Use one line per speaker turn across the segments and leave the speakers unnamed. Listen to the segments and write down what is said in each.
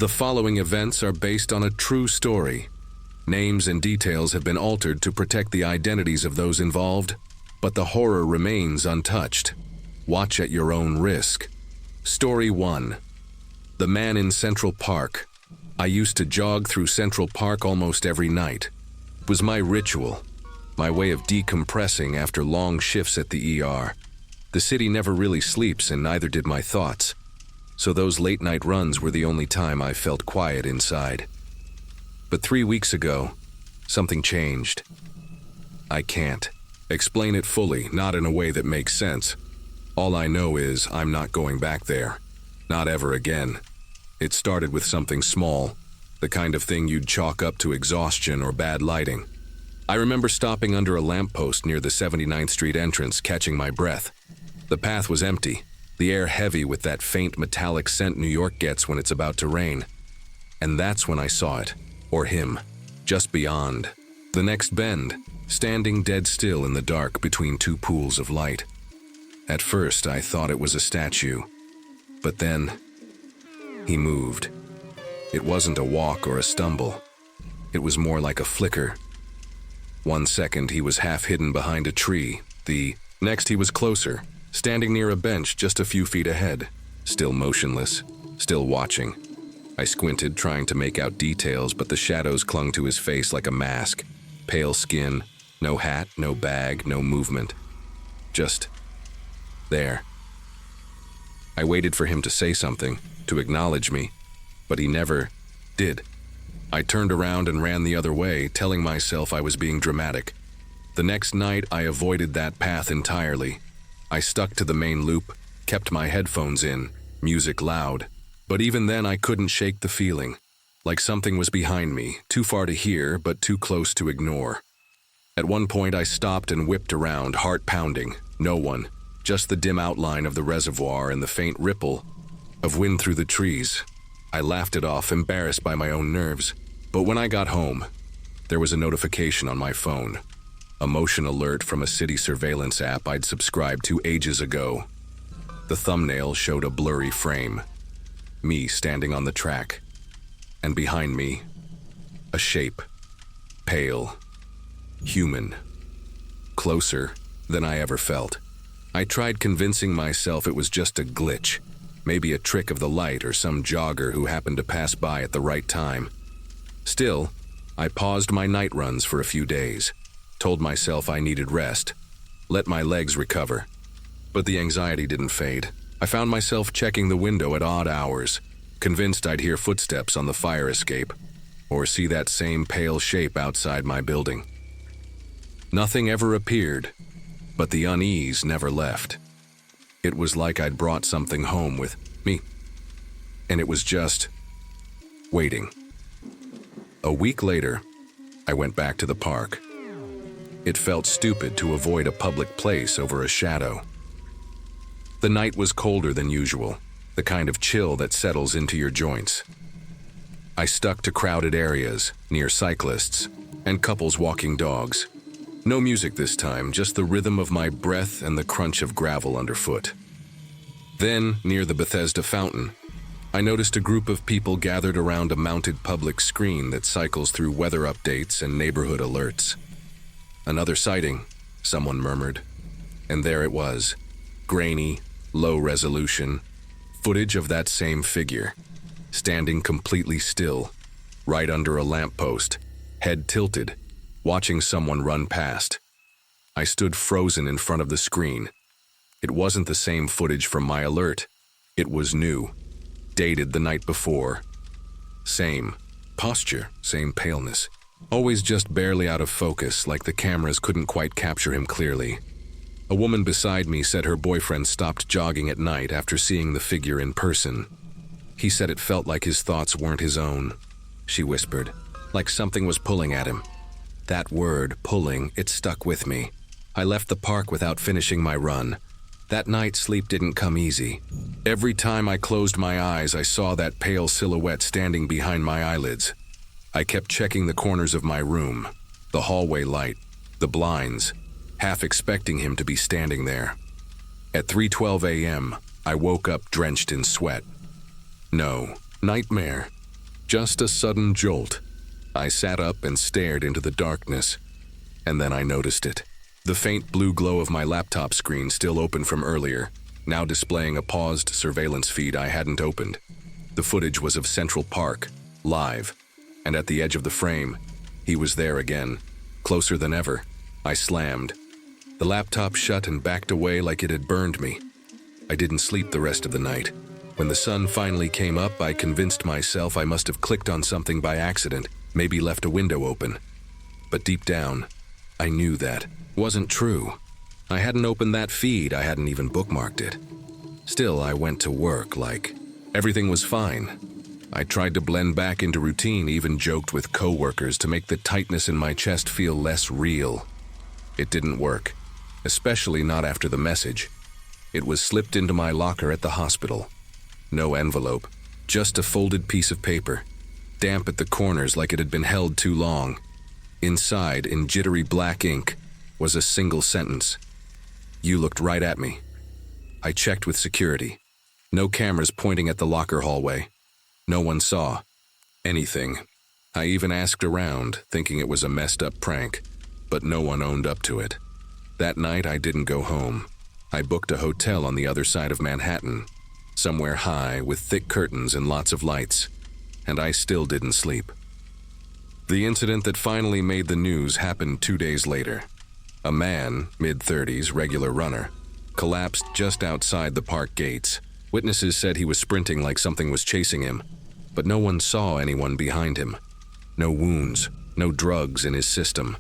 The following events are based on a true story. Names and details have been altered to protect the identities of those involved, but the horror remains untouched. Watch at your own risk. Story 1. The Man in Central Park. I used to jog through Central Park almost every night. It was my ritual, my way of decompressing after long shifts at the ER. The city never really sleeps, and neither did my thoughts. So those late-night runs were the only time I felt quiet inside. But 3 weeks ago, something changed. I can't explain it fully, not in a way that makes sense. All I know is I'm not going back there. Not ever again. It started with something small, the kind of thing you'd chalk up to exhaustion or bad lighting. I remember stopping under a lamppost near the 79th Street entrance, catching my breath. The path was empty, the air heavy with that faint metallic scent New York gets when it's about to rain. And that's when I saw it, or him, just beyond. The next bend, standing dead still in the dark between two pools of light. At first, I thought it was a statue. But then, he moved. It wasn't a walk or a stumble. It was more like a flicker. 1 second, he was half hidden behind a tree. The next, he was closer, standing near a bench just a few feet ahead, still motionless, still watching. I squinted, trying to make out details, but the shadows clung to his face like a mask. Pale skin, no hat, no bag, no movement. Just there. I waited for him to say something, to acknowledge me, but he never did. I turned around and ran the other way, telling myself I was being dramatic. The next night, I avoided that path entirely. I stuck to the main loop, kept my headphones in, music loud. But even then, I couldn't shake the feeling, like something was behind me, too far to hear, but too close to ignore. At one point, I stopped and whipped around, heart pounding. No one, just the dim outline of the reservoir and the faint ripple of wind through the trees. I laughed it off, embarrassed by my own nerves. But when I got home, there was a notification on my phone. A motion alert from a city surveillance app I'd subscribed to ages ago. The thumbnail showed a blurry frame. Me standing on the track. And behind me, a shape. Pale. Human. Closer than I ever felt. I tried convincing myself it was just a glitch. Maybe a trick of the light or some jogger who happened to pass by at the right time. Still, I paused my night runs for a few days. Told myself I needed rest. Let my legs recover. But the anxiety didn't fade. I found myself checking the window at odd hours, convinced I'd hear footsteps on the fire escape, or see that same pale shape outside my building. Nothing ever appeared, but the unease never left. It was like I'd brought something home with me, and it was just waiting. A week later, I went back to the park. It felt stupid to avoid a public place over a shadow. The night was colder than usual, the kind of chill that settles into your joints. I stuck to crowded areas, near cyclists, and couples walking dogs. No music this time, just the rhythm of my breath and the crunch of gravel underfoot. Then, near the Bethesda fountain, I noticed a group of people gathered around a mounted public screen that cycles through weather updates and neighborhood alerts. Another sighting, someone murmured. And there it was, grainy, low resolution, footage of that same figure, standing completely still, right under a lamppost, head tilted, watching someone run past. I stood frozen in front of the screen. It wasn't the same footage from my alert. It was new, dated the night before. Same posture, same paleness. Always just barely out of focus, like the cameras couldn't quite capture him clearly. A woman beside me said her boyfriend stopped jogging at night after seeing the figure in person. He said it felt like his thoughts weren't his own, she whispered, like something was pulling at him. That word, pulling, it stuck with me. I left the park without finishing my run. That night, sleep didn't come easy. Every time I closed my eyes, I saw that pale silhouette standing behind my eyelids. I kept checking the corners of my room, the hallway light, the blinds, half expecting him to be standing there. At 3:12 a.m., I woke up drenched in sweat. No, nightmare. Just a sudden jolt. I sat up and stared into the darkness, and then I noticed it. The faint blue glow of my laptop screen, still open from earlier, now displaying a paused surveillance feed I hadn't opened. The footage was of Central Park, live, and at the edge of the frame, he was there again, closer than ever. I slammed. The laptop shut and backed away like it had burned me. I didn't sleep the rest of the night. When the sun finally came up, I convinced myself I must have clicked on something by accident, maybe left a window open. But deep down, I knew that wasn't true. I hadn't opened that feed, I hadn't even bookmarked it. Still, I went to work like everything was fine. I tried to blend back into routine, even joked with coworkers to make the tightness in my chest feel less real. It didn't work, especially not after the message. It was slipped into my locker at the hospital. No envelope, just a folded piece of paper, damp at the corners like it had been held too long. Inside, in jittery black ink, was a single sentence. "You looked right at me." I checked with security. No cameras pointing at the locker hallway. No one saw anything. I even asked around, thinking it was a messed up prank, but no one owned up to it. That night, I didn't go home. I booked a hotel on the other side of Manhattan, somewhere high with thick curtains and lots of lights, and I still didn't sleep. The incident that finally made the news happened 2 days later. A man, mid-30s, regular runner, collapsed just outside the park gates. Witnesses said he was sprinting like something was chasing him, but no one saw anyone behind him. No wounds, no drugs in his system,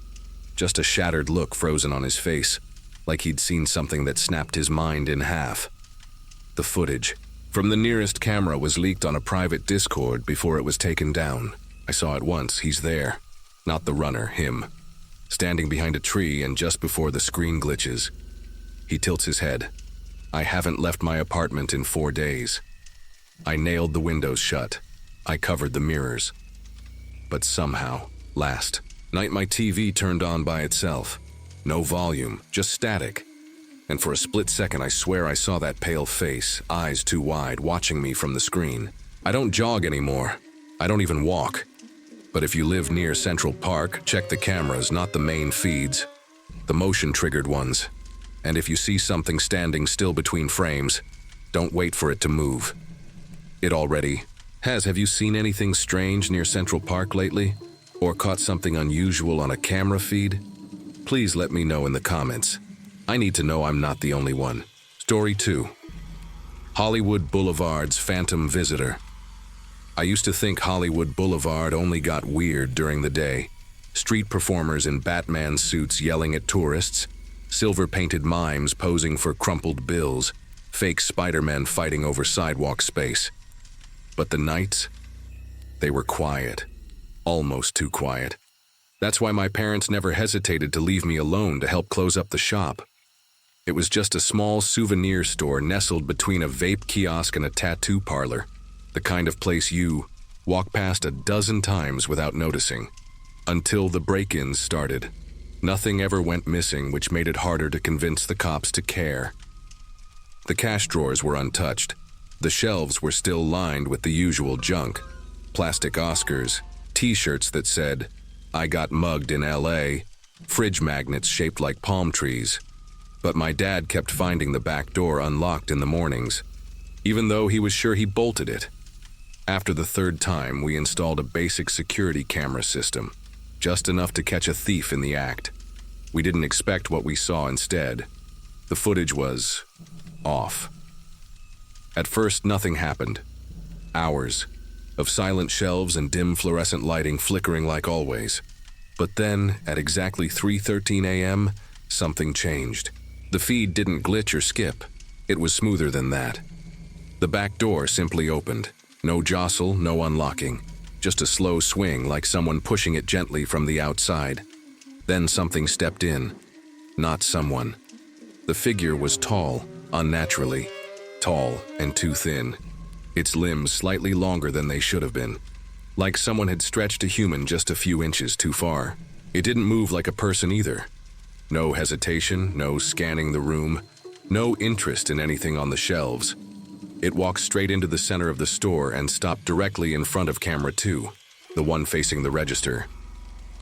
just a shattered look frozen on his face, like he'd seen something that snapped his mind in half. The footage from the nearest camera was leaked on a private Discord before it was taken down. I saw at once, he's there. Not the runner, him. Standing behind a tree, and just before the screen glitches, he tilts his head. I haven't left my apartment in 4 days. I nailed the windows shut. I covered the mirrors. But somehow, last night my TV turned on by itself. No volume, just static. And for a split second I swear I saw that pale face, eyes too wide, watching me from the screen. I don't jog anymore. I don't even walk. But if you live near Central Park, check the cameras, not the main feeds. The motion-triggered ones. And if you see something standing still between frames, don't wait for it to move. It already has. Have you seen anything strange near Central Park lately? Or caught something unusual on a camera feed? Please let me know in the comments. I need to know I'm not the only one. Story 2. Hollywood Boulevard's Phantom Visitor. I used to think Hollywood Boulevard only got weird during the day. Street performers in Batman suits yelling at tourists, silver-painted mimes posing for crumpled bills, fake Spider-Men fighting over sidewalk space. But the nights, they were quiet. Almost too quiet. That's why my parents never hesitated to leave me alone to help close up the shop. It was just a small souvenir store nestled between a vape kiosk and a tattoo parlor. The kind of place you walk past a dozen times without noticing. Until the break-ins started. Nothing ever went missing, which made it harder to convince the cops to care. The cash drawers were untouched. The shelves were still lined with the usual junk. Plastic Oscars, t-shirts that said, "I got mugged in LA," fridge magnets shaped like palm trees. But my dad kept finding the back door unlocked in the mornings, even though he was sure he bolted it. After the third time, we installed a basic security camera system, just enough to catch a thief in the act. We didn't expect what we saw instead. The footage was off. At first, nothing happened. Hours of silent shelves and dim fluorescent lighting flickering like always. But then, at exactly 3:13 a.m., something changed. The feed didn't glitch or skip. It was smoother than that. The back door simply opened. No jostle, no unlocking. Just a slow swing, like someone pushing it gently from the outside. Then something stepped in. Not someone. The figure was tall, unnaturally. Tall and too thin. Its limbs slightly longer than they should have been. Like someone had stretched a human just a few inches too far. It didn't move like a person either. No hesitation, no scanning the room, no interest in anything on the shelves. It walked straight into the center of the store and stopped directly in front of camera 2, the one facing the register.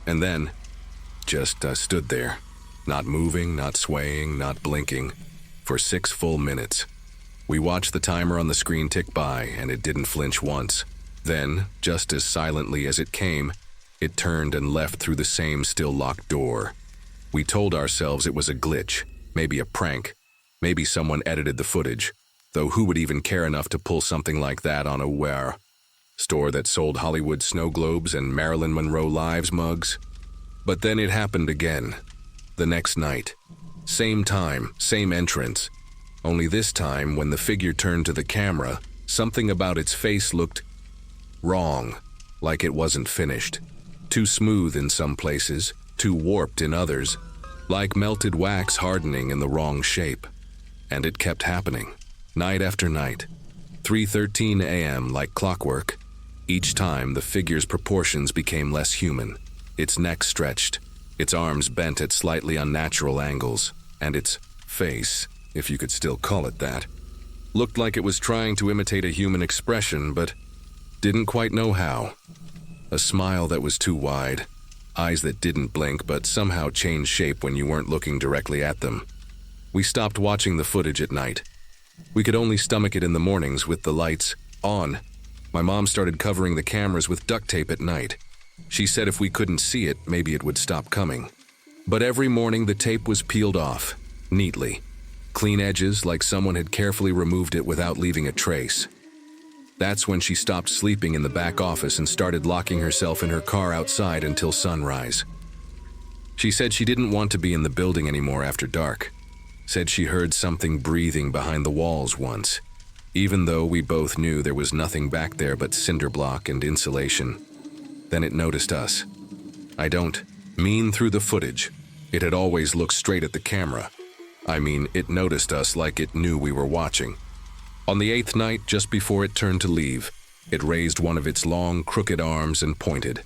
And then, just stood there, not moving, not swaying, not blinking, for 6 full minutes. We watched the timer on the screen tick by, and it didn't flinch once. Then, just as silently as it came, it turned and left through the same still locked door. We told ourselves it was a glitch, maybe a prank, maybe someone edited the footage, though who would even care enough to pull something like that on a store that sold Hollywood snow globes and Marilyn Monroe Lives mugs? But then it happened again. The next night. Same time, same entrance. Only this time, when the figure turned to the camera, something about its face looked wrong, like it wasn't finished. Too smooth in some places, too warped in others, like melted wax hardening in the wrong shape. And it kept happening, night after night. 3:13 a.m. like clockwork. Each time, the figure's proportions became less human. Its neck stretched, its arms bent at slightly unnatural angles, and its face, if you could still call it that, looked like it was trying to imitate a human expression, but didn't quite know how. A smile that was too wide, eyes that didn't blink but somehow changed shape when you weren't looking directly at them. We stopped watching the footage at night. We could only stomach it in the mornings with the lights on. My mom started covering the cameras with duct tape at night. She said if we couldn't see it, maybe it would stop coming. But every morning the tape was peeled off, neatly. Clean edges, like someone had carefully removed it without leaving a trace. That's when she stopped sleeping in the back office and started locking herself in her car outside until sunrise. She said she didn't want to be in the building anymore after dark. Said she heard something breathing behind the walls once, even though we both knew there was nothing back there but cinder block and insulation. Then it noticed us. I don't mean through the footage. It had always looked straight at the camera. I mean, it noticed us like it knew we were watching. On the 8th night, just before it turned to leave, it raised one of its long, crooked arms and pointed.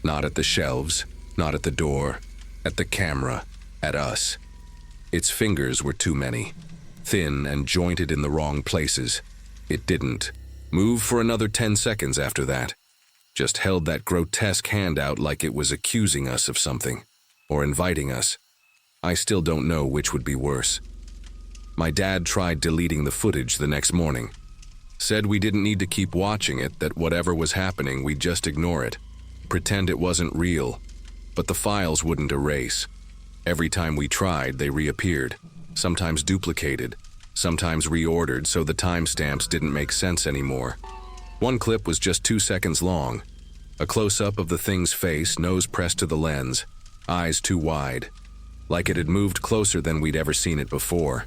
Not at the shelves, not at the door, at the camera, at us. Its fingers were too many, thin and jointed in the wrong places. It didn't move for another 10 seconds after that. Just held that grotesque hand out like it was accusing us of something, or inviting us. I still don't know which would be worse. My dad tried deleting the footage the next morning. Said we didn't need to keep watching it, that whatever was happening, we'd just ignore it. Pretend it wasn't real. But the files wouldn't erase. Every time we tried, they reappeared. Sometimes duplicated. Sometimes reordered so the timestamps didn't make sense anymore. One clip was just 2 seconds long. A close-up of the thing's face, nose pressed to the lens, eyes too wide. Like it had moved closer than we'd ever seen it before.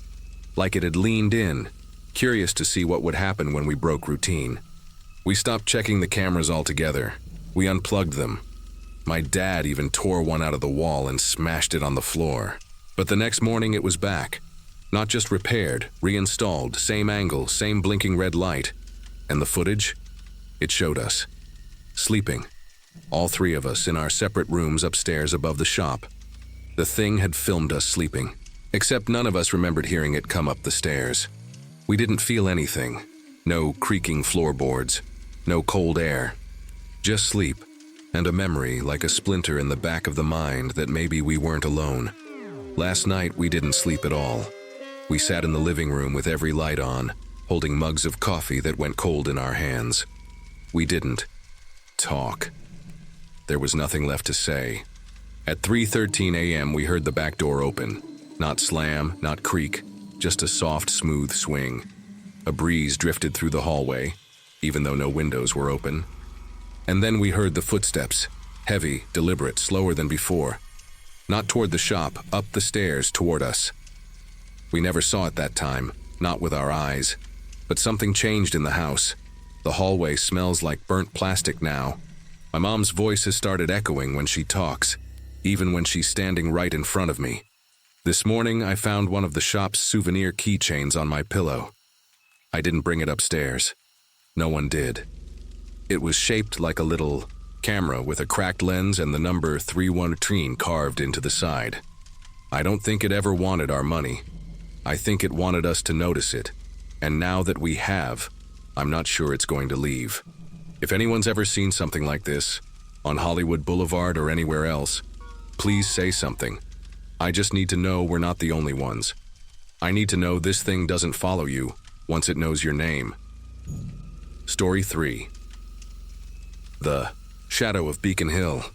Like it had leaned in, curious to see what would happen when we broke routine. We stopped checking the cameras altogether. We unplugged them. My dad even tore one out of the wall and smashed it on the floor. But the next morning it was back. Not just repaired, reinstalled, same angle, same blinking red light. And the footage? It showed us. Sleeping. All 3 of us in our separate rooms upstairs above the shop. The thing had filmed us sleeping. Except none of us remembered hearing it come up the stairs. We didn't feel anything. No creaking floorboards. No cold air. Just sleep. And a memory like a splinter in the back of the mind that maybe we weren't alone. Last night we didn't sleep at all. We sat in the living room with every light on, holding mugs of coffee that went cold in our hands. We didn't talk. There was nothing left to say. At 3:13 a.m. we heard the back door open. Not slam, not creak, just a soft, smooth swing. A breeze drifted through the hallway, even though no windows were open. And then we heard the footsteps, heavy, deliberate, slower than before. Not toward the shop, up the stairs toward us. We never saw it that time, not with our eyes. But something changed in the house. The hallway smells like burnt plastic now. My mom's voice has started echoing when she talks, even when she's standing right in front of me. This morning, I found one of the shop's souvenir keychains on my pillow. I didn't bring it upstairs. No one did. It was shaped like a little camera with a cracked lens and the number 313 carved into the side. I don't think it ever wanted our money. I think it wanted us to notice it. And now that we have, I'm not sure it's going to leave. If anyone's ever seen something like this, on Hollywood Boulevard or anywhere else, please say something. I just need to know we're not the only ones. I need to know this thing doesn't follow you once it knows your name. Story 3. The Shadow of Beacon Hill.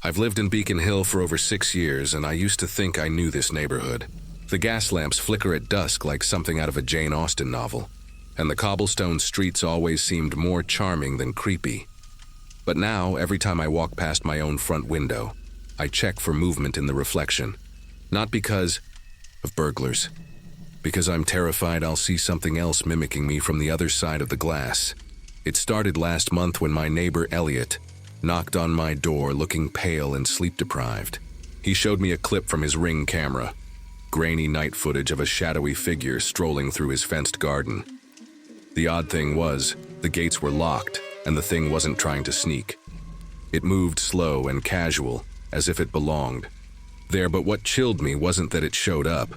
I've lived in Beacon Hill for over 6 years, and I used to think I knew this neighborhood. The gas lamps flicker at dusk like something out of a Jane Austen novel, and the cobblestone streets always seemed more charming than creepy. But now, every time I walk past my own front window, I check for movement in the reflection. Not because of burglars, because I'm terrified I'll see something else mimicking me from the other side of the glass. It started last month when my neighbor Elliot knocked on my door looking pale and sleep-deprived. He showed me a clip from his Ring camera, grainy night footage of a shadowy figure strolling through his fenced garden. The odd thing was, the gates were locked, and the thing wasn't trying to sneak. It moved slow and casual, as if it belonged there, but what chilled me wasn't that it showed up.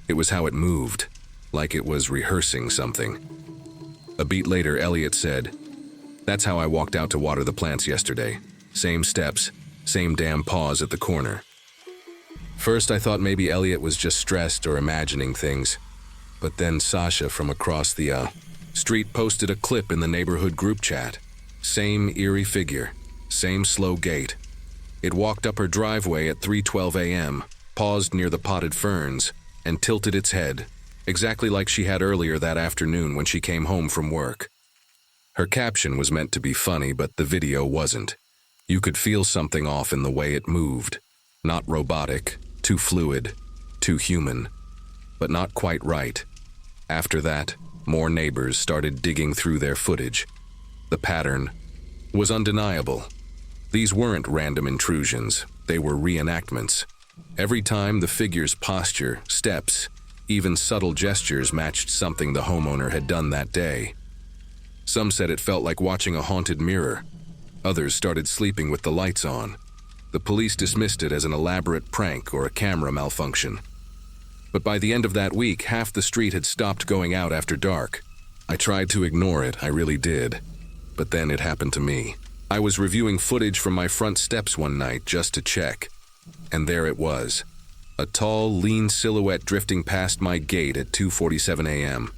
It was how it moved, like it was rehearsing something. A beat later, Elliot said, "That's how I walked out to water the plants yesterday. Same steps, same damn pause at the corner." First, I thought maybe Elliot was just stressed or imagining things. But then Sasha from across the street posted a clip in the neighborhood group chat. Same eerie figure, same slow gait. It walked up her driveway at 3:12 a.m., paused near the potted ferns, and tilted its head, exactly like she had earlier that afternoon when she came home from work. Her caption was meant to be funny, but the video wasn't. You could feel something off in the way it moved. Not robotic, too fluid, too human, but not quite right. After that, more neighbors started digging through their footage. The pattern was undeniable. These weren't random intrusions, they were reenactments. Every time the figure's posture, steps, even subtle gestures matched something the homeowner had done that day. Some said it felt like watching a haunted mirror. Others started sleeping with the lights on. The police dismissed it as an elaborate prank or a camera malfunction. But by the end of that week, half the street had stopped going out after dark. I tried to ignore it, I really did. But then it happened to me. I was reviewing footage from my front steps one night just to check. And there it was. A tall, lean silhouette drifting past my gate at 2:47 a.m.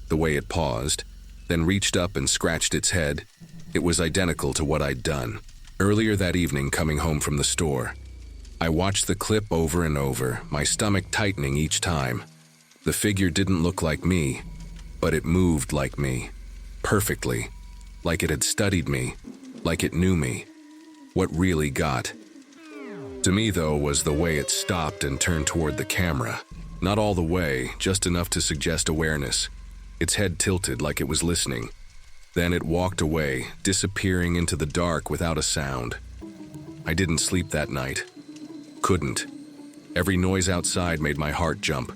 The way it paused, then reached up and scratched its head, it was identical to what I'd done earlier that evening coming home from the store. I watched the clip over and over, my stomach tightening each time. The figure didn't look like me, but it moved like me. Perfectly. Like it had studied me. Like it knew me. What really got to me, though, was the way it stopped and turned toward the camera. Not all the way, just enough to suggest awareness. Its head tilted like it was listening. Then it walked away, disappearing into the dark without a sound. I didn't sleep that night. Couldn't. Every noise outside made my heart jump.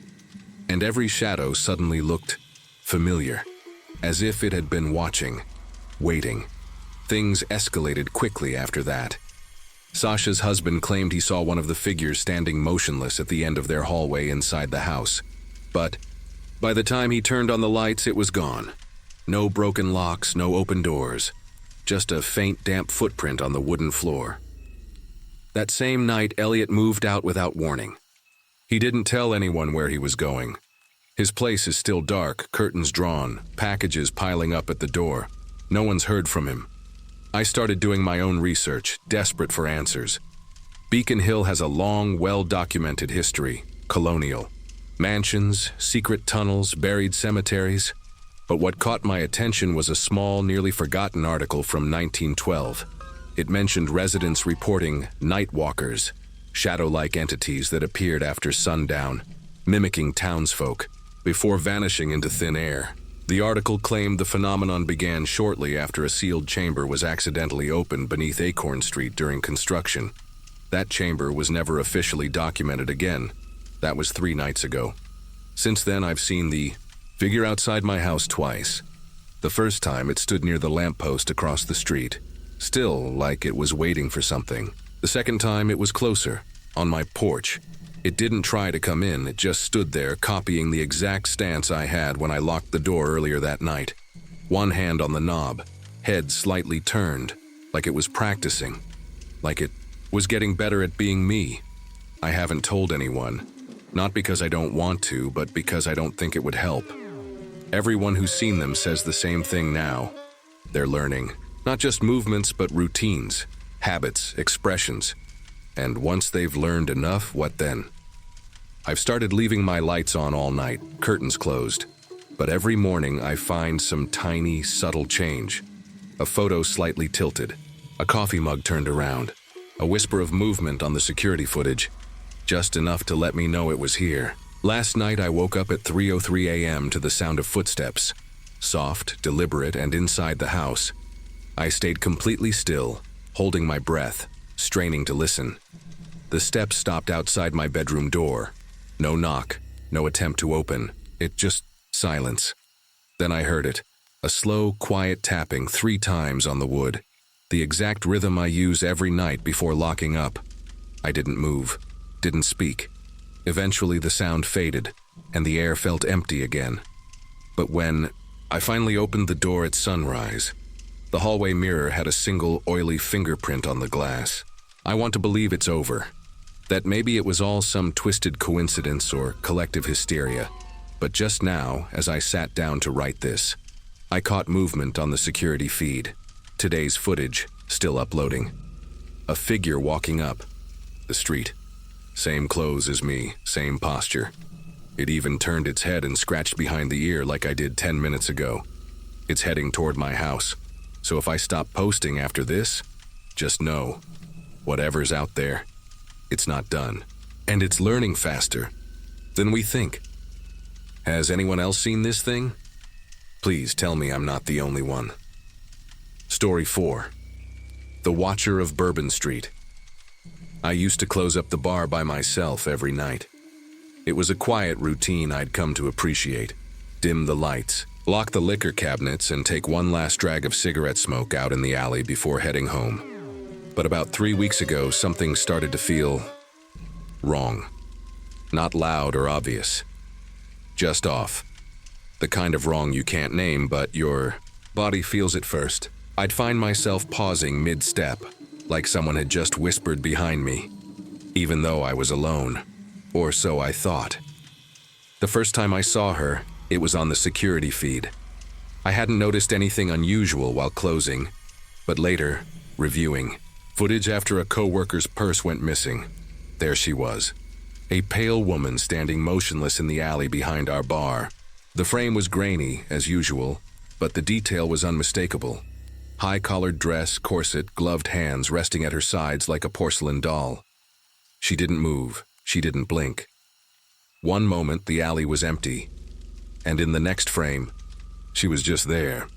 And every shadow suddenly looked familiar, as if it had been watching, waiting. Things escalated quickly after that. Sasha's husband claimed he saw one of the figures standing motionless at the end of their hallway inside the house. But by the time he turned on the lights, it was gone. No broken locks, no open doors. Just a faint, damp footprint on the wooden floor. That same night, Elliot moved out without warning. He didn't tell anyone where he was going. His place is still dark, curtains drawn, packages piling up at the door. No one's heard from him. I started doing my own research, desperate for answers. Beacon Hill has a long, well-documented history, colonial. Mansions, secret tunnels, buried cemeteries. But what caught my attention was a small, nearly forgotten article from 1912. It mentioned residents reporting night walkers, shadow-like entities that appeared after sundown, mimicking townsfolk, before vanishing into thin air. The article claimed the phenomenon began shortly after a sealed chamber was accidentally opened beneath Acorn Street during construction. That chamber was never officially documented again. That was 3 nights ago. Since then, I've seen the figure outside my house twice. The first time, it stood near the lamppost across the street, still like it was waiting for something. The second time, it was closer, on my porch. It didn't try to come in, it just stood there, copying the exact stance I had when I locked the door earlier that night. One hand on the knob, head slightly turned, like it was practicing, like it was getting better at being me. I haven't told anyone, not because I don't want to, but because I don't think it would help. Everyone who's seen them says the same thing now. They're learning, not just movements, but routines, habits, expressions. And once they've learned enough, what then? I've started leaving my lights on all night, curtains closed. But every morning I find some tiny, subtle change. A photo slightly tilted, a coffee mug turned around, a whisper of movement on the security footage, just enough to let me know it was here. Last night I woke up at 3:03 a.m. to the sound of footsteps, soft, deliberate, and inside the house. I stayed completely still, holding my breath, straining to listen. The steps stopped outside my bedroom door. No knock, no attempt to open. It just silence. Then I heard it, a slow, quiet tapping 3 times on the wood, the exact rhythm I use every night before locking up. I didn't move, didn't speak. Eventually the sound faded, and the air felt empty again. But when I finally opened the door at sunrise, the hallway mirror had a single oily fingerprint on the glass. I want to believe it's over, that maybe it was all some twisted coincidence or collective hysteria. But just now, as I sat down to write this, I caught movement on the security feed. Today's footage, still uploading. A figure walking up the street. Same clothes as me, same posture. It even turned its head and scratched behind the ear like I did 10 minutes ago. It's heading toward my house. So if I stop posting after this, just know, whatever's out there, it's not done. And it's learning faster than we think. Has anyone else seen this thing? Please tell me I'm not the only one. Story 4. The Watcher of Bourbon Street. I used to close up the bar by myself every night. It was a quiet routine I'd come to appreciate. Dim the lights, lock the liquor cabinets, and take one last drag of cigarette smoke out in the alley before heading home. But about 3 weeks ago, something started to feel wrong. Not loud or obvious. Just off. The kind of wrong you can't name, but your body feels it first. I'd find myself pausing mid-step, like someone had just whispered behind me, even though I was alone, or so I thought. The first time I saw her, it was on the security feed. I hadn't noticed anything unusual while closing, but later, reviewing, footage after a co-worker's purse went missing. There she was, a pale woman standing motionless in the alley behind our bar. The frame was grainy, as usual, but the detail was unmistakable. High-collared dress, corset, gloved hands resting at her sides like a porcelain doll. She didn't move, she didn't blink. One moment, the alley was empty, and in the next frame, she was just there.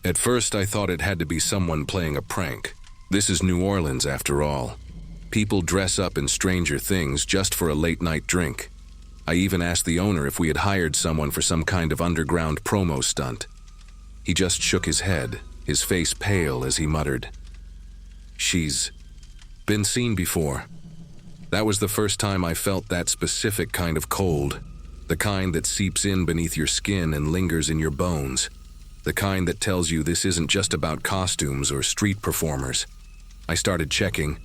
At first, I thought it had to be someone playing a prank. This is New Orleans, after all. People dress up in stranger things just for a late-night drink. I even asked the owner if we had hired someone for some kind of underground promo stunt. He just shook his head, his face pale as he muttered, "She's been seen before." That was the first time I felt that specific kind of cold, the kind that seeps in beneath your skin and lingers in your bones, the kind that tells you this isn't just about costumes or street performers. I started checking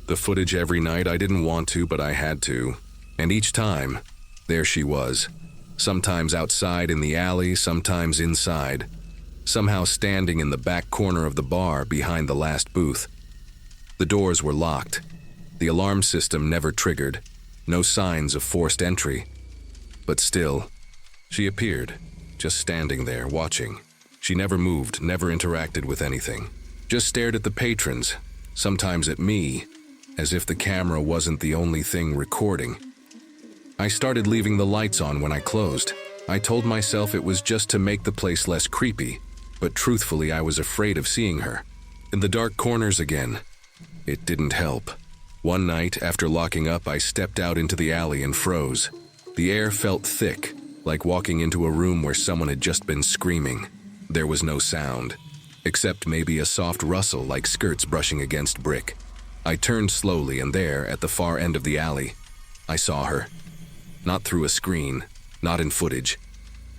the footage every night. I didn't want to, but I had to. And each time, there she was, sometimes outside in the alley, sometimes inside, somehow standing in the back corner of the bar behind the last booth. The doors were locked. The alarm system never triggered. No signs of forced entry. But still, she appeared, just standing there, watching. She never moved, never interacted with anything. Just stared at the patrons, sometimes at me, as if the camera wasn't the only thing recording. I started leaving the lights on when I closed. I told myself it was just to make the place less creepy, but truthfully I was afraid of seeing her. In the dark corners again. It didn't help. One night, after locking up, I stepped out into the alley and froze. The air felt thick, like walking into a room where someone had just been screaming. There was no sound, except maybe a soft rustle like skirts brushing against brick. I turned slowly, and there, at the far end of the alley, I saw her. Not through a screen, not in footage.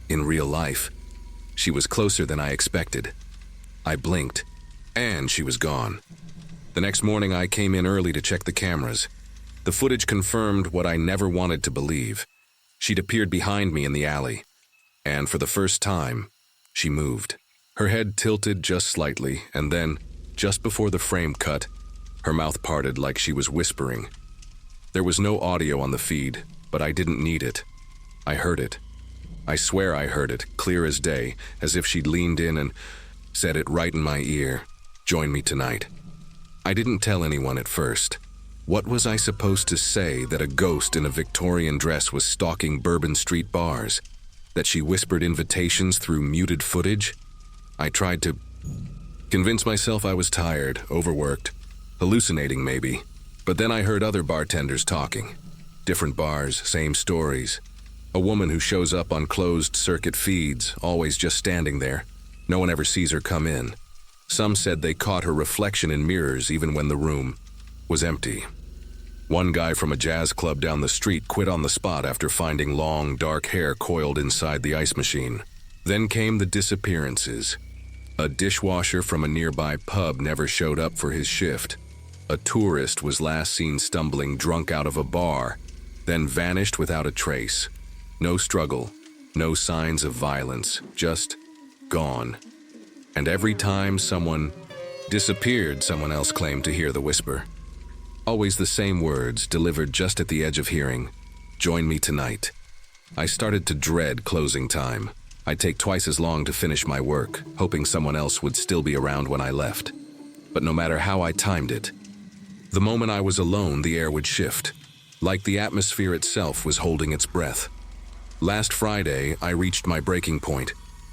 In real life. She was closer than I expected. I blinked, and she was gone. The next morning I came in early to check the cameras. The footage confirmed what I never wanted to believe. She'd appeared behind me in the alley, and for the first time, she moved. Her head tilted just slightly, and then, just before the frame cut, her mouth parted like she was whispering. There was no audio on the feed, but I didn't need it. I heard it. I swear I heard it, clear as day, as if she'd leaned in and said it right in my ear. Join me tonight. I didn't tell anyone at first. What was I supposed to say that a ghost in a Victorian dress was stalking Bourbon Street bars? That she whispered invitations through muted footage? I tried to convince myself I was tired, overworked, hallucinating maybe. But then I heard other bartenders talking. Different bars, same stories. A woman who shows up on closed-circuit feeds, always just standing there. No one ever sees her come in. Some said they caught her reflection in mirrors even when the room was empty. One guy from a jazz club down the street quit on the spot after finding long, dark hair coiled inside the ice machine. Then came the disappearances. A dishwasher from a nearby pub never showed up for his shift. A tourist was last seen stumbling drunk out of a bar, then vanished without a trace. No struggle, no signs of violence, just gone. And every time someone disappeared, someone else claimed to hear the whisper. Always the same words, delivered just at the edge of hearing. Join me tonight. I started to dread closing time. I'd take twice as long to finish my work, hoping someone else would still be around when I left. But no matter how I timed it, the moment I was alone, the air would shift, like the atmosphere itself was holding its breath. Last Friday, I reached my breaking point.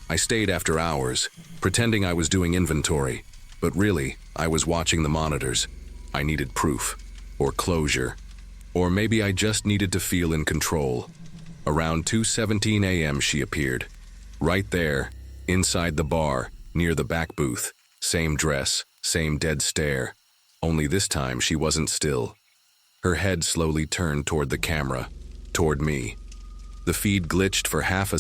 I stayed after hours, pretending I was doing inventory, but really, I was watching the monitors. I needed proof, or closure, or maybe I just needed to feel in control. Around 2:17 a.m. she appeared. Right there, inside the bar, near the back booth. Same dress, same dead stare. Only this time she wasn't still. Her head slowly turned toward the camera, toward me. The feed glitched for half a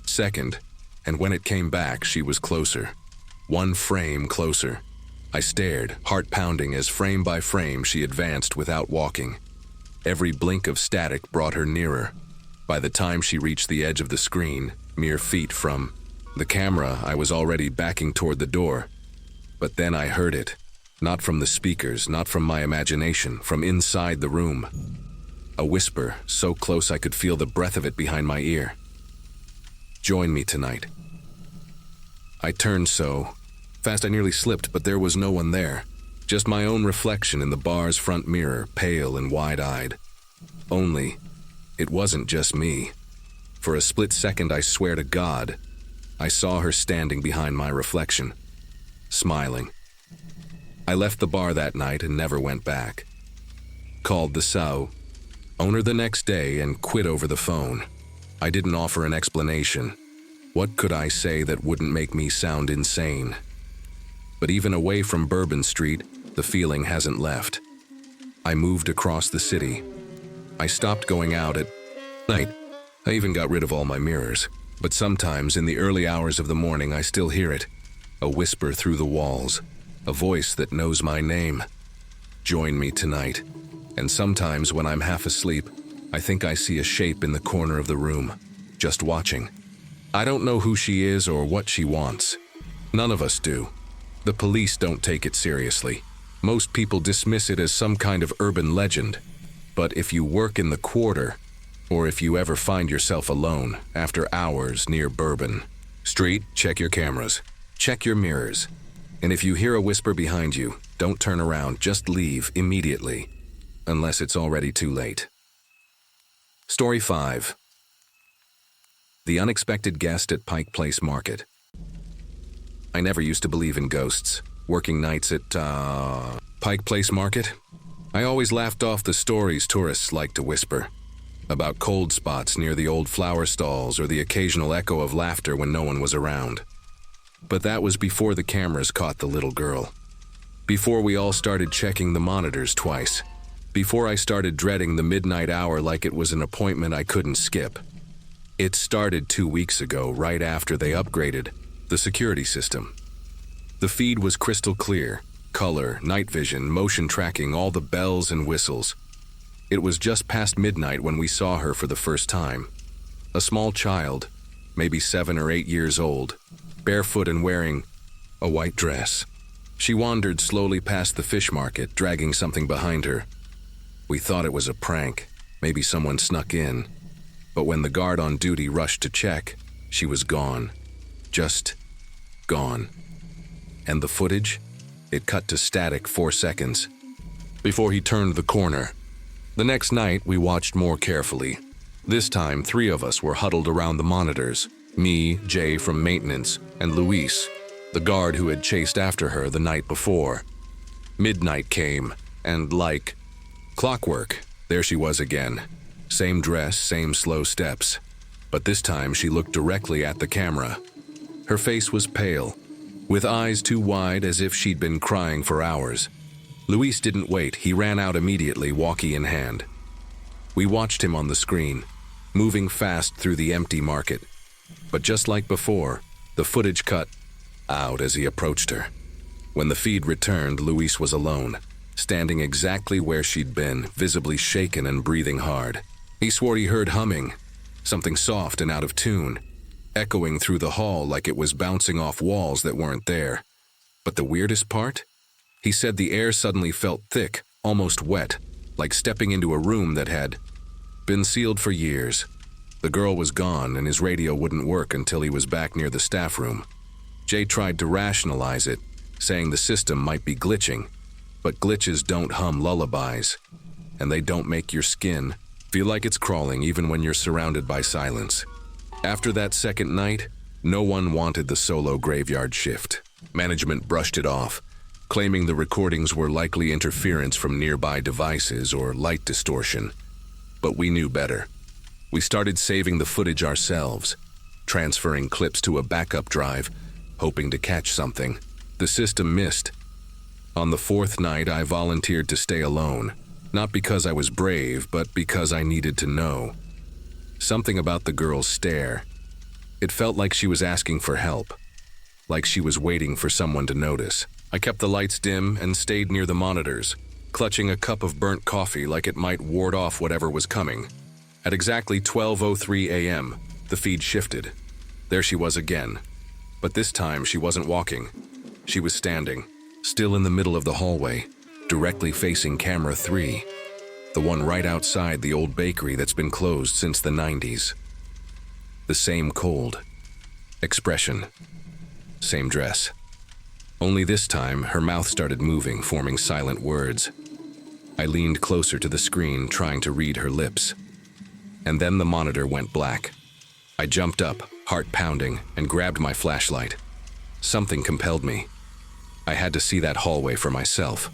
second, and when it came back, she was closer. One frame closer. I stared, heart pounding as frame by frame she advanced without walking. Every blink of static brought her nearer. By the time she reached the edge of the screen, mere feet from the camera, I was already backing toward the door. But then I heard it. Not from the speakers, not from my imagination, from inside the room. A whisper, so close I could feel the breath of it behind my ear. Join me tonight. I turned so fast I nearly slipped, but there was no one there. Just my own reflection in the bar's front mirror, pale and wide-eyed. Only, it wasn't just me. For a split second, I swear to God, I saw her standing behind my reflection, smiling. I left the bar that night and never went back. Called the SAU owner the next day and quit over the phone. I didn't offer an explanation. What could I say that wouldn't make me sound insane? But even away from Bourbon Street, the feeling hasn't left. I moved across the city. I stopped going out at night. I even got rid of all my mirrors. But sometimes in the early hours of the morning I still hear it. A whisper through the walls. A voice that knows my name. Join me tonight. And sometimes when I'm half asleep, I think I see a shape in the corner of the room, just watching. I don't know who she is or what she wants. None of us do. The police don't take it seriously. Most people dismiss it as some kind of urban legend. But if you work in the quarter, or if you ever find yourself alone after hours near Bourbon Street, check your cameras, check your mirrors. And if you hear a whisper behind you, don't turn around, just leave immediately, unless it's already too late. Story 5. The unexpected guest at Pike Place Market. I never used to believe in ghosts. Working nights at, Pike Place Market? I always laughed off the stories tourists like to whisper. About cold spots near the old flower stalls or the occasional echo of laughter when no one was around. But that was before the cameras caught the little girl. Before we all started checking the monitors twice. before I started dreading the midnight hour like it was an appointment I couldn't skip. It started 2 weeks ago, right after they upgraded the security system. The feed was crystal clear, color, night vision, motion tracking, all the bells and whistles. It was just past midnight when we saw her for the first time. A small child, maybe 7 or 8 years old, barefoot and wearing a white dress. She wandered slowly past the fish market, dragging something behind her. We thought it was a prank, maybe someone snuck in. But when the guard on duty rushed to check, she was gone. Just gone. And the footage? It cut to static 4 seconds before he turned the corner. The next night, we watched more carefully. This time, 3 of us were huddled around the monitors. Me, Jay from maintenance, and Luis, the guard who had chased after her the night before. Midnight came, and like clockwork, there she was again. Same dress, same slow steps. But this time she looked directly at the camera. Her face was pale, with eyes too wide as if she'd been crying for hours. Luis didn't wait, he ran out immediately, walkie in hand. We watched him on the screen, moving fast through the empty market. But just like before, the footage cut out as he approached her. When the feed returned, Luis was alone, standing exactly where she'd been, visibly shaken and breathing hard. He swore he heard humming, something soft and out of tune, echoing through the hall like it was bouncing off walls that weren't there. But the weirdest part? He said the air suddenly felt thick, almost wet, like stepping into a room that had been sealed for years. The girl was gone and his radio wouldn't work until he was back near the staff room. Jay tried to rationalize it, saying the system might be glitching, but glitches don't hum lullabies, and they don't make your skin feel like it's crawling even when you're surrounded by silence. After that second night, no one wanted the solo graveyard shift. Management brushed it off, claiming the recordings were likely interference from nearby devices or light distortion. But we knew better. We started saving the footage ourselves, transferring clips to a backup drive, hoping to catch something. The system missed. On the 4th night, I volunteered to stay alone, not because I was brave, but because I needed to know. Something about the girl's stare. It felt like she was asking for help, like she was waiting for someone to notice. I kept the lights dim and stayed near the monitors, clutching a cup of burnt coffee like it might ward off whatever was coming. At exactly 12:03 a.m., the feed shifted. There she was again. But this time she wasn't walking. She was standing, still in the middle of the hallway, directly facing camera 3, the one right outside the old bakery that's been closed since the 90s. The same cold expression, same dress. Only this time, her mouth started moving, forming silent words. I leaned closer to the screen, trying to read her lips. And then the monitor went black. I jumped up, heart pounding, and grabbed my flashlight. Something compelled me. I had to see that hallway for myself.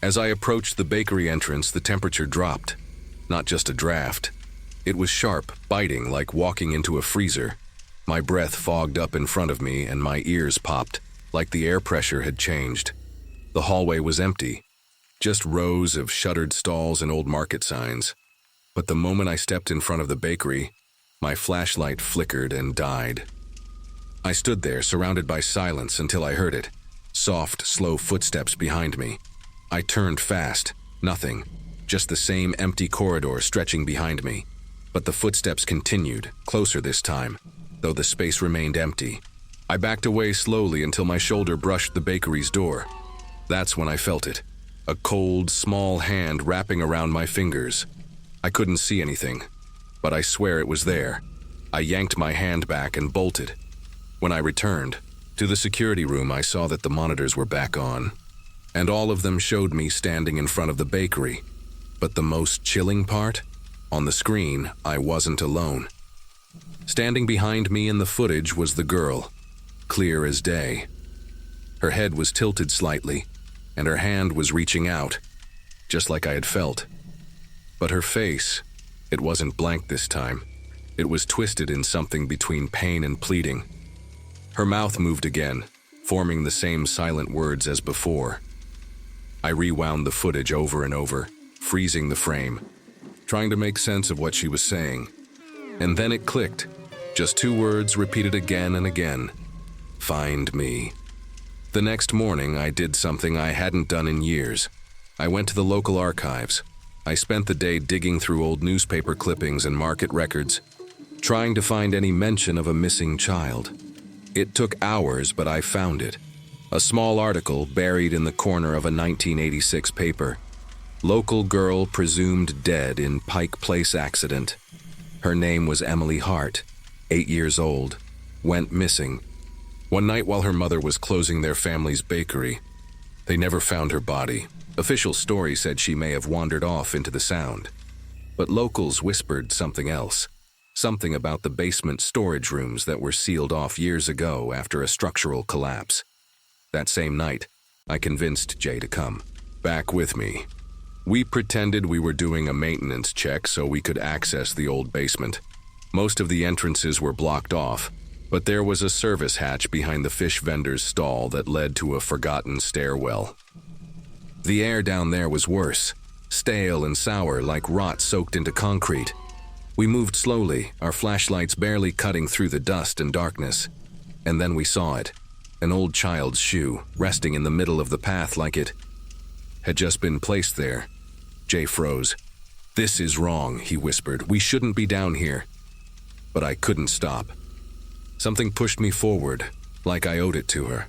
As I approached the bakery entrance, the temperature dropped. Not just a draft. It was sharp, biting, like walking into a freezer. My breath fogged up in front of me, and my ears popped, like the air pressure had changed. The hallway was empty, just rows of shuttered stalls and old market signs. But the moment I stepped in front of the bakery, my flashlight flickered and died. I stood there, surrounded by silence, until I heard it. Soft, slow footsteps behind me. I turned fast. Nothing. Just the same empty corridor stretching behind me. But the footsteps continued, closer this time, though the space remained empty. I backed away slowly until my shoulder brushed the bakery's door. That's when I felt it. A cold, small hand wrapping around my fingers. I couldn't see anything, but I swear it was there. I yanked my hand back and bolted. When I returned to the security room, I saw that the monitors were back on, and all of them showed me standing in front of the bakery. But the most chilling part? On the screen, I wasn't alone. Standing behind me in the footage was the girl, clear as day. Her head was tilted slightly, and her hand was reaching out, just like I had felt. But her face, it wasn't blank this time. It was twisted in something between pain and pleading. Her mouth moved again, forming the same silent words as before. I rewound the footage over and over, freezing the frame, trying to make sense of what she was saying. And then it clicked. Just 2 words repeated again and again. Find me. The next morning, I did something I hadn't done in years. I went to the local archives. I spent the day digging through old newspaper clippings and market records, trying to find any mention of a missing child. It took hours, but I found it. A small article buried in the corner of a 1986 paper. Local girl presumed dead in Pike Place accident. Her name was Emily Hart, 8 years old, went missing. One night while her mother was closing their family's bakery, they never found her body. Official story said she may have wandered off into the Sound. But locals whispered something else. Something about the basement storage rooms that were sealed off years ago after a structural collapse. That same night, I convinced Jay to come back with me. We pretended we were doing a maintenance check so we could access the old basement. Most of the entrances were blocked off, but there was a service hatch behind the fish vendor's stall that led to a forgotten stairwell. The air down there was worse, stale and sour like rot soaked into concrete. We moved slowly, our flashlights barely cutting through the dust and darkness. And then we saw it, an old child's shoe, resting in the middle of the path like it had just been placed there. Jay froze. "This is wrong," he whispered. "We shouldn't be down here." But I couldn't stop. Something pushed me forward, like I owed it to her.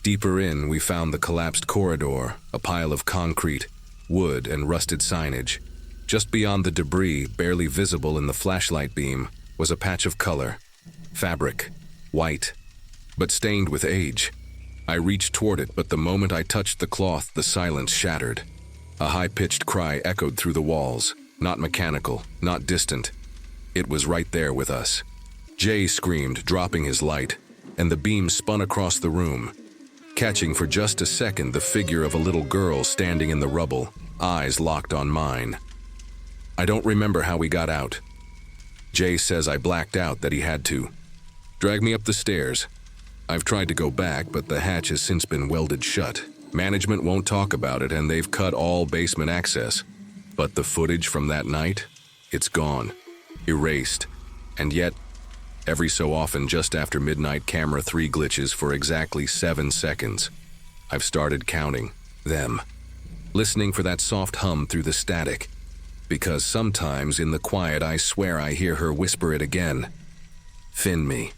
Deeper in, we found the collapsed corridor, a pile of concrete, wood, and rusted signage. Just beyond the debris, barely visible in the flashlight beam, was a patch of color. Fabric, white, but stained with age. I reached toward it, but the moment I touched the cloth, the silence shattered. A high-pitched cry echoed through the walls, not mechanical, not distant. It was right there with us. Jay screamed, dropping his light, and the beam spun across the room, catching for just a second the figure of a little girl standing in the rubble, eyes locked on mine. I don't remember how we got out. Jay says I blacked out, that he had to. Drag me up the stairs. I've tried to go back, but the hatch has since been welded shut. Management won't talk about it, and they've cut all basement access. But the footage from that night, it's gone, erased. And yet, every so often, just after midnight, camera 3 glitches for exactly 7 seconds. I've started counting them, listening for that soft hum through the static. Because sometimes in the quiet I swear I hear her whisper it again. Fin me.